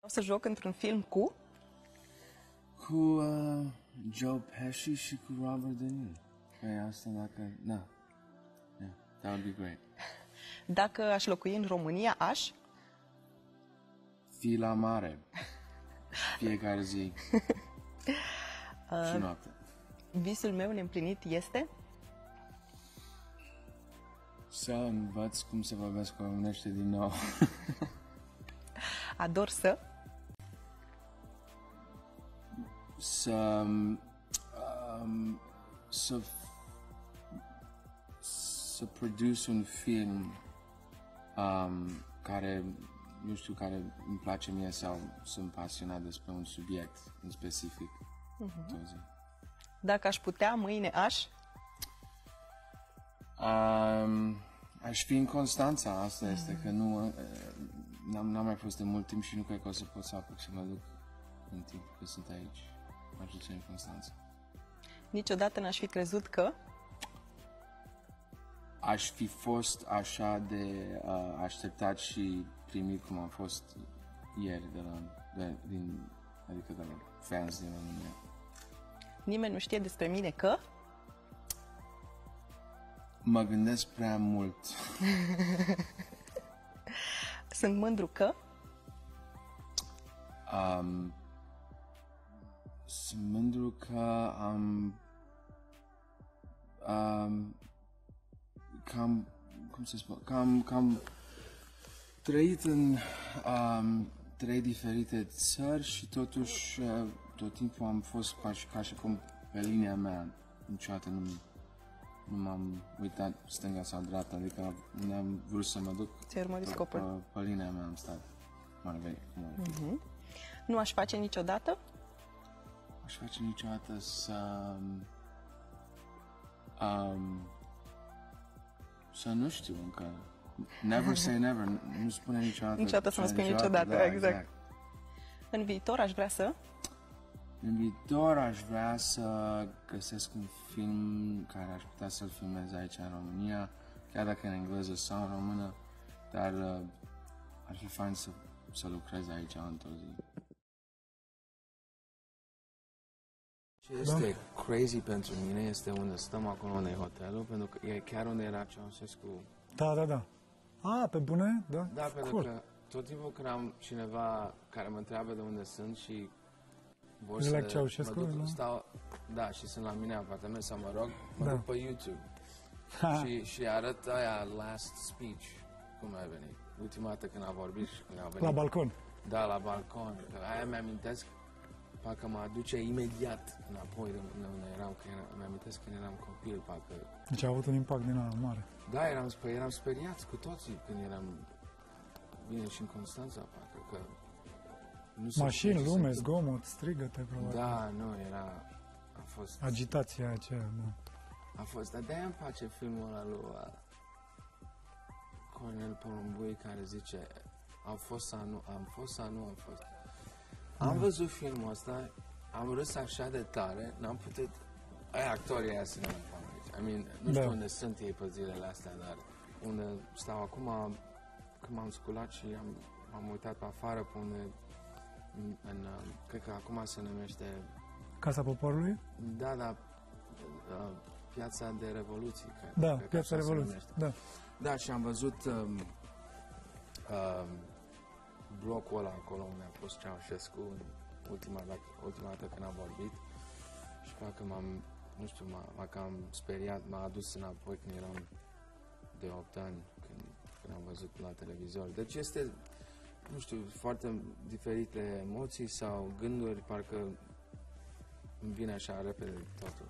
O să joc într-un film cu... Cu Joe Pesci și cu Robert De Niro. Păi asta dacă... Da. Yeah, that would be great. Dacă aș locui în România, aș... Fi la mare. Fiecare zi. Și noapte. Visul meu neîmplinit este... Să învăț cum să vorbesc cu românește din nou. Ador să... să produce un film care, nu știu, care îmi place mie sau sunt pasionat despre un subiect în specific. Dacă aș putea, mâine aș... Aș fi în Constanța, asta este, că nu n-am mai fost de mult timp și nu cred că o să pot să apuc să mă duc în timp că sunt aici. Aș duce în Constanța. Niciodată n-aș fi crezut că... Aș fi fost așa de așteptat și primit cum am fost ieri adică de la fans din România. Nimeni nu știe despre mine că... Mă gândesc prea mult. Sunt mândru că... Sunt mândru că am cum să spun, că am trăit în 3 diferite țări și totuși tot timpul am fost ca și cum pe linia mea. Niciodată nu m-am uitat stânga sau dreapta, adică n-am vrut să mă duc pe linia mea, am stat. Nu aș face niciodată? Aș face niciodată să nu știu încă. Never say never, nu spune niciodată. Niciodată să nu spui niciodată, da, exact. În viitor aș vrea să... În viitor aș vrea să găsesc un film care aș putea să-l filmez aici în România, chiar dacă în engleză sau în română, dar ar fi fain să lucrez aici într-o zi. Ce este crazy pentru mine este unde stăm acolo în hotelul, pentru că e chiar unde era Ceaușescu. Da. Pe bune? Da, da, pentru că tot timpul când am cineva care mă întreabă de unde sunt și vor să Ceaușescu, mă duc, stau, da, și sunt la mine în apartament sau mă rog, mă duc pe YouTube și arăt aia last speech, cum a venit, ultima dată când a vorbit și când a venit. La balcon. Da, la balcon, că aia mi-amintesc, parcă mă aduce imediat înapoi de unde eram, că mi-amintesc când eram copil, parcă... Deci a avut un impact din ala mare. Da, eram speriați cu toții când eram bine și în Constanța, parcă că... Mașini, lume, zgomot, strigăte, probabil. Da, nu, a fost... Agitația aceea, da. A fost, dar de-aia îmi place filmul ăla lui Cornel Porumboiu care zice am fost sau nu am fost. Am văzut filmul ăsta, am râs așa de tare, n-am putut... Aia actorii aia să nu nu știu unde sunt ei pe zilele astea, dar unde stau acum, când m-am sculat și m-am uitat pe afară pe unde... cred că acum se numește... Casa Poporului? Da, Piața de Revoluție. Da, Piața Revoluție, da. Da, și am văzut blocul ăla acolo unde a fost Ceaușescu ultima dată când a vorbit și parcă m-a cam speriat, m-a adus înapoi când eram de 8 ani, când am văzut la televizor. Deci este... nu știu, foarte diferite emoții sau gânduri, parcă îmi vine așa repede totul.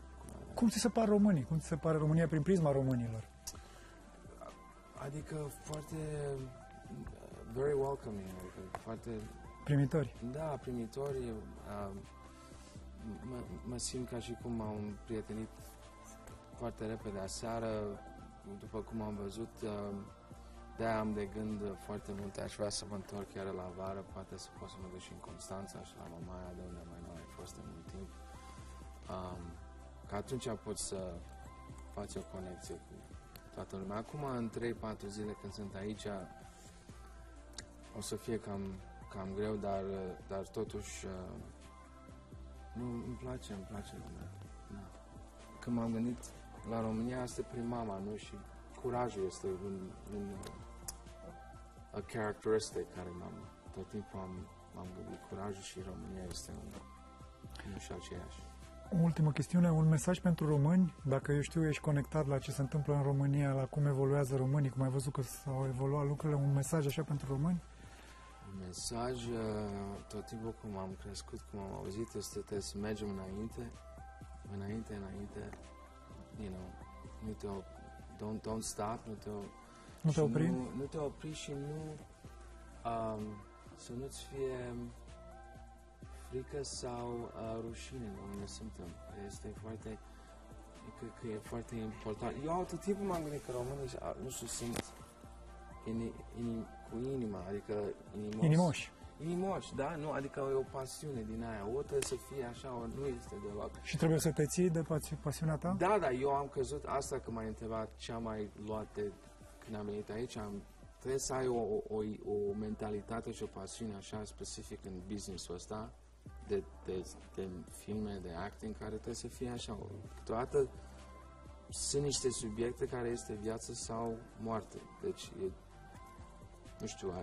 Cum ți se par românii? Cum ți se pare România prin prisma românilor? Adică foarte very welcoming, adică foarte... Primitori. Da, primitori. Mă simt ca și cum m-am prietenit foarte repede aseară, după cum am văzut. De-aia am de gând foarte mult, aș vrea să mă întorc chiar la vară, poate să pot să mă duc și în Constanța și la Mamaia, de unde mai nu ai fost de mult timp. Că atunci pot să faci o conexie cu toată lumea. Acum, în 3-4 zile când sunt aici, o să fie cam cam greu, dar totuși nu, îmi place lumea. Da. Când m-am gândit la România, asta e prin mama, nu? Și curajul este un a characteristic care tot timpul m-am gândit. Curajul și România este nu și aceeași. O ultimă chestiune, un mesaj pentru români, dacă eu știu ești conectat la ce se întâmplă în România, la cum evoluează românii, cum ai văzut că s-au evoluat lucrurile, un mesaj așa pentru români? Un mesaj, tot timpul cum am crescut, cum am auzit, este trebuie să mergem înainte, you know, don't stop, Nu te opri? Nu te opri și să nu-ți fie frică sau rușine unde suntem. Este foarte, cred că e foarte important. Eu tot timpul m-am gândit că românii, nu știu, sunt cu inima, adică inimoși, da? Nu, adică e o pasiune din aia. O trebuie să fie așa, ori nu este deloc. Și trebuie să te ții de pasiunea ta? Da, eu am crezut asta că m-ai întrebat ce am mai luat de când am venit aici. Trebuie să ai o mentalitate și o pasiune așa specific în business-ul ăsta de filme, de acting, care trebuie să fie așa. Câteodată sunt niște subiecte care este viață sau moarte. Deci, nu știu,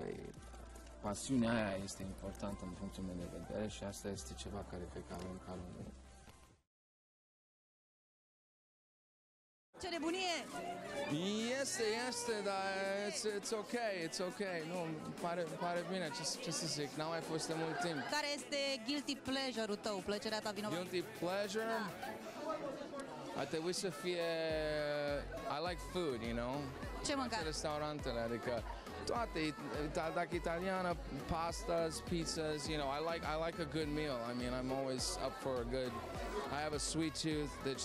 pasiunea aia este importantă în punctul meu de vedere și asta este ceva care cred că avem ca români. Ce nebunie! Este, dar it's ok. Nu, îmi pare bine, ce să zic, n-am mai fost de mult timp. Care este guilty pleasure-ul tău, plăcerea ta vinovată? Guilty pleasure? Ar trebui să fie... I like food, you know? Ce mâncare? Restaurantele, adică toate, dacă italiană, pastas, pizzas, you know, I like a good meal. I mean, I'm always up for a good... I have a sweet tooth, deci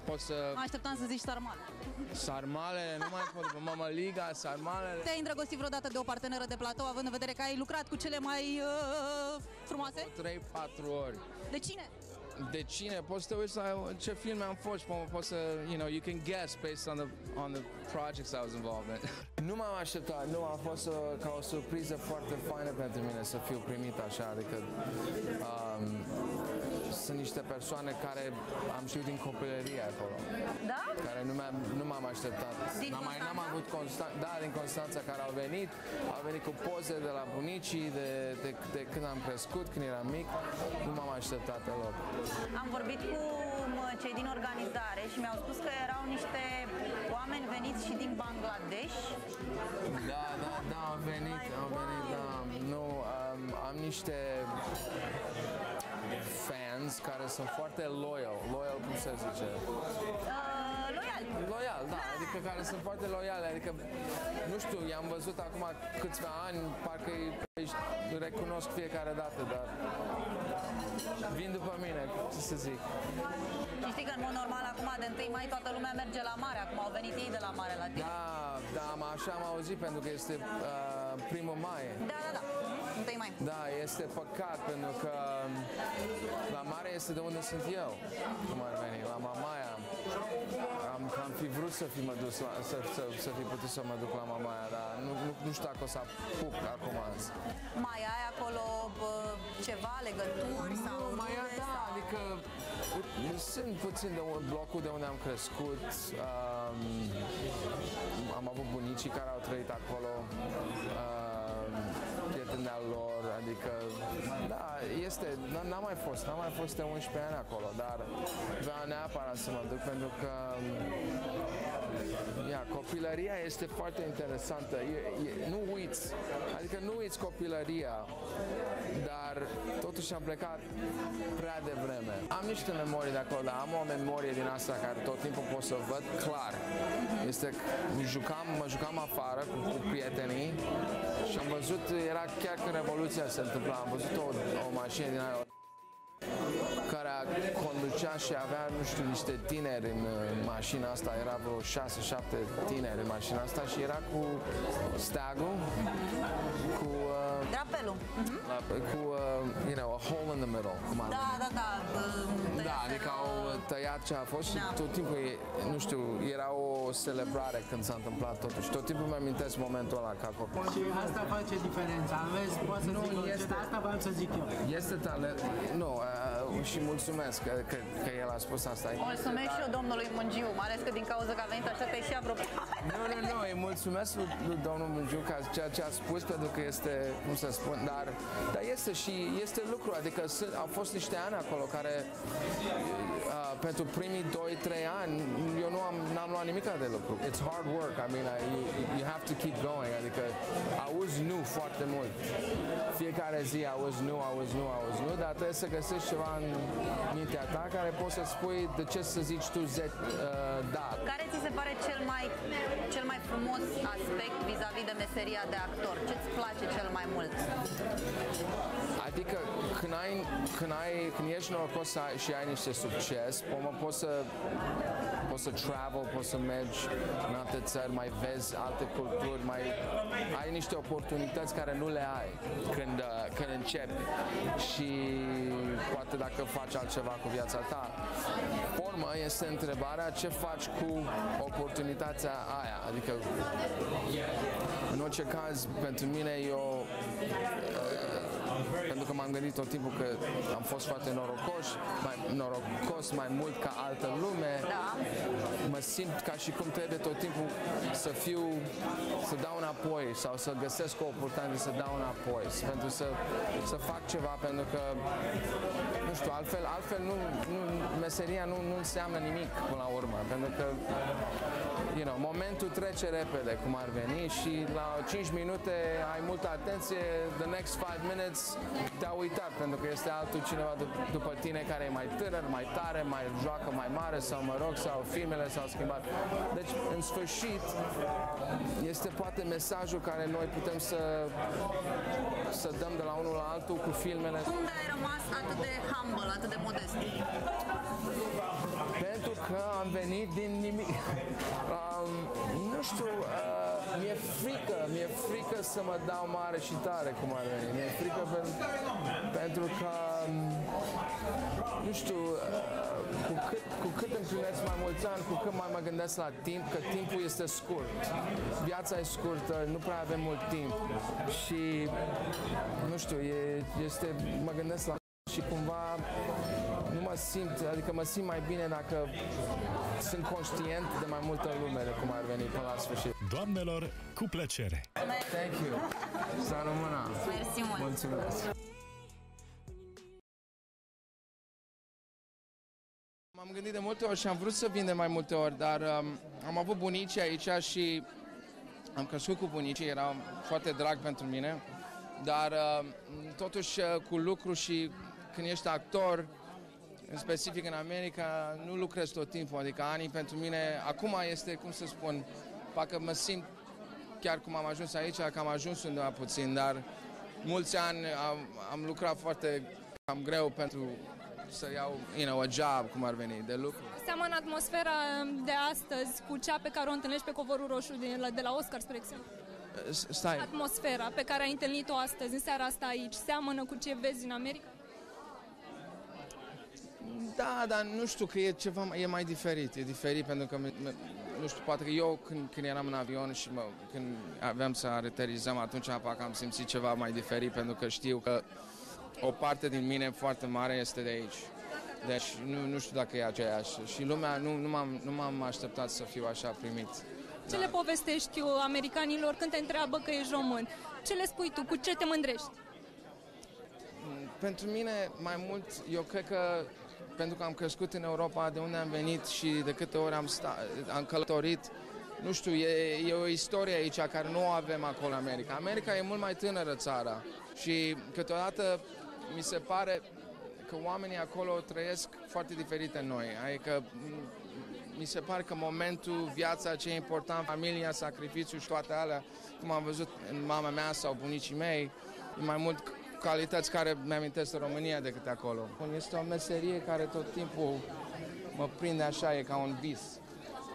pot să... Mă așteptam să zici sarmale. Sarmalele, nu mai pot, mămăliga, sarmalele... Te-ai îndrăgostit vreodată de o parteneră de platou, având în vedere că ai lucrat cu cele mai frumoase? 3-4 ori. De cine? De cine? Poți să te uiți la ce filme am fost, poți să, you know, you can guess based on the projects I was involved in. Nu m-am așteptat, nu, a fost ca o surpriză foarte faină pentru mine să fiu primit așa, adică sunt niște persoane care am știut din copilărie acolo. Da? Care nu m-am așteptat. N-am avut din Constanța, care au venit cu poze de la bunicii, de când am crescut, când eram mic, nu m-am așteptat deloc. Am vorbit cu cei din organizare și mi-au spus că erau niște oameni veniți și din Bangladesh. Da, au venit, da. Nu, am niște fans care sunt foarte loyal, cum se zice? Loyal, da, adică care sunt foarte loiale, adică, nu știu, i-am văzut acum câțiva ani, parcă îi recunosc fiecare dată, dar vin după mine, ce să zic. Și știi că în mod normal acum de 1 mai toată lumea merge la mare, acum au venit ei de la mare la tine. Da, așa am auzit pentru că este primul mai. Da, 1 mai. Da, este păcat pentru că la mare este de unde sunt eu, cum ar veni, la Mamaia. Am fi vrut să fi putut să mă duc la Mamaia, dar nu știu dacă o să apuc acum. Mai ai acolo ceva, legături sau... Mai da, adică sunt puțin de blocul de unde am crescut. Am avut bunicii care au trăit acolo, prieteni al lor, adică, da, n-am mai fost de 11 ani acolo, dar vreau neapărat să mă duc pentru că copilăria este foarte interesantă. Nu uiți copilăria, dar totuși am plecat prea devreme. Am niște memorii de acolo, dar am o memorie din asta care tot timpul pot să văd clar. Este mă jucam afară cu prietenii și am văzut, era chiar când Revoluția se întâmpla, am văzut o mașină din aia care conducea și avea, nu știu, niște tineri în mașina asta, era vreo 6-7 tineri în mașina asta și era cu steagul, cu... Drapel. Felul. Cu, you know, a hole in the middle, cum ar veni. Da. Da, adică au tăiat ce a fost și tot timpul, nu știu, era o celebrare când s-a întâmplat totul și tot timpul mi-amintesc momentul ăla ca copil. Și asta face diferența. Vezi, poți să zic asta vreau să zic eu. Este talent, nu, și mulțumesc că el a spus asta. Mulțumesc și eu domnului Mungiu, mai ales că din cauza că a venit așa te-ai și apropiat. Nu, îi mulțumesc lui domnul Mungiu ca ceea ce a spus, pentru că este, cum să spun, dar este și este lucru, adică au fost niște ani acolo care pentru primii 2-3 ani eu n-am luat nimic de lucru. It's hard work, I mean, you have to keep going, adică auzi nu foarte mult. Fiecare zi auzi nu, dar trebuie să găsești ceva în mintea ta care poți să spui de ce să zici tu da. Care ți se pare cel mai frumos aspect vis-a-vis de meseria de actor? Ce-ți place cel mai mult? Adică când ești norocos și ai niște succes, poți să travel, poți să mergi în alte țări, mai vezi alte culturi, ai niște oportunități care nu le ai când începi și poate dacă faci altceva cu viața ta. Formă este întrebarea ce faci cu oportunitatea aia, adică în orice caz pentru mine eu pentru că m-am gândit tot timpul că am fost foarte norocos mai mult ca altă lume, mă simt ca și cum trebuie tot timpul să dau înapoi sau să găsesc o oportunitate să dau înapoi, pentru să fac ceva, pentru că nu știu, altfel meseria nu înseamnă nimic până la urmă, pentru că momentul trece repede, cum ar veni, și la 5 minute ai multă atenție, the next 5 minutes te-a uitat, pentru că este altul cineva după tine care e mai tânăr, mai tare, mai joacă mai mare sau sau filmele s-au schimbat. Deci, în sfârșit, este poate mesajul care noi putem să dăm de la unul la altul cu filmele. Unde ai rămas atât de humble, atât de modest? Pentru că am venit din nimic. Nu știu, mi-e frică să mă dau mare și tare, cum ar veni. Mi-e frică pentru că, nu știu, cu cât împlinesc mai mulți ani, cu cât mai mă gândesc la timp, că timpul este scurt. Viața e scurtă, nu prea avem mult timp și, nu știu, mă gândesc la și cumva nu mă simt, adică mă simt mai bine dacă sunt conștient de mai multă lume de cum ar veni până la sfârșit. Doamnelor, cu plăcere! Thank you! Să rămână! Mersi mult! Mulțumesc! M-am gândit de multe ori și am vrut să vin de mai multe ori, dar am avut bunicii aici și am crescut cu bunicii, era foarte drag pentru mine, dar totuși cu lucru și când ești actor, în specific în America, nu lucrez tot timpul, adică anii pentru mine, acum este, cum să spun, parcă mă simt chiar cum am ajuns aici, că am ajuns undeva puțin, dar mulți ani am lucrat foarte cam greu pentru să iau a job, cum ar veni, de lucru. Seamănă atmosfera de astăzi cu cea pe care o întâlnești pe covorul roșu de la Oscar, spre exemplu? Stai. Atmosfera pe care ai întâlnit-o astăzi, în seara asta aici, seamănă cu ce vezi în America? Da, dar nu știu, că e mai diferit. E diferit pentru că, nu știu, poate că eu când eram în avion și când aveam să aterizăm, atunci parcă am simțit ceva mai diferit, pentru că știu că o parte din mine foarte mare este de aici. Deci nu știu dacă e aceeași. Și lumea, nu m-am așteptat să fiu așa primit. Ce le povestești americanilor când te întreabă că ești român? Ce le spui tu? Cu ce te mândrești? Pentru mine, mai mult, eu cred că pentru că am crescut în Europa, de unde am venit și de câte ori am călătorit, nu știu, e o istorie aici care nu o avem acolo în America. America e mult mai tânără țara și câteodată mi se pare că oamenii acolo trăiesc foarte diferit de noi. Adică mi se pare că momentul, viața, ce e important, familia, sacrificiul și toate alea, cum am văzut în mama mea sau bunicii mei, e mai mult calități care mi-amintesc de România decât acolo. Este o meserie care tot timpul mă prinde așa, e ca un vis,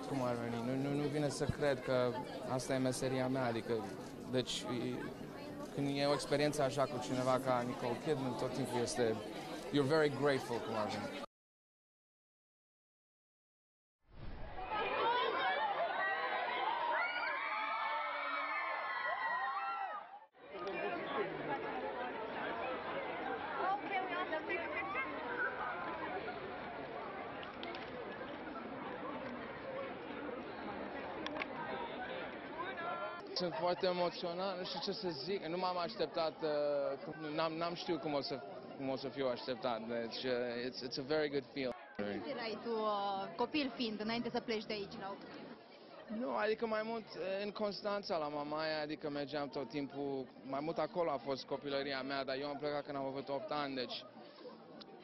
cum ar veni. Nu vine să cred că asta e meseria mea, adică, deci, când e o experiență așa cu cineva ca Nicole Kidman, tot timpul este... You're very grateful cum ar veni. Sunt foarte emoționat, nu știu ce să zic, nu m-am așteptat, n-am știut cum o să fiu așteptat, deci it's a very good feeling. Ce erai tu, copil fiind, înainte să pleci de aici la 8? Nu, adică mai mult în Constanța, la Mamaia, adică mergeam tot timpul, mai mult acolo a fost copilăria mea, dar eu am plecat când am avut 8 ani, deci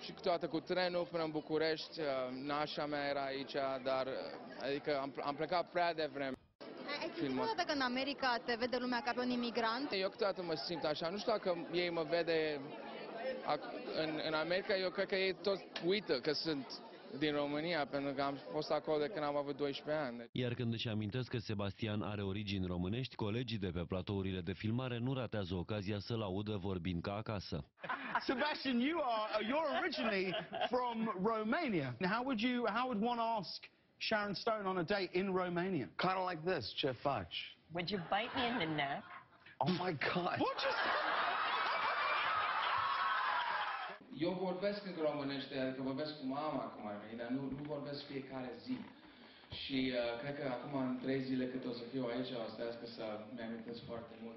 și câteodată cu trenul până în București, nașa mea era aici, dar adică am plecat prea devreme. Ai simțit vreodată că în America te vede lumea ca pe un imigrant? Eu câteodată mă simt așa, nu știu dacă ei mă vede în America, eu cred că ei tot uită că sunt din România, pentru că am fost acolo de când am avut 12 ani. Iar când își amintesc că Sebastian are origini românești, colegii de pe platourile de filmare nu ratează ocazia să-l audă vorbind ca acasă. Sebastian, you're originally from Romania. How would one ask Sharon Stone on a date in Romanian? Kind of like this, ce faci? Would you bite me in the neck? Oh my God. What just... Eu vorbesc în românește, adică vorbesc cu mama cum ar veni, dar nu vorbesc fiecare zi. Și cred că acum în 3 zile cât o să fiu aici, o să trească să-mi amintesc foarte mult.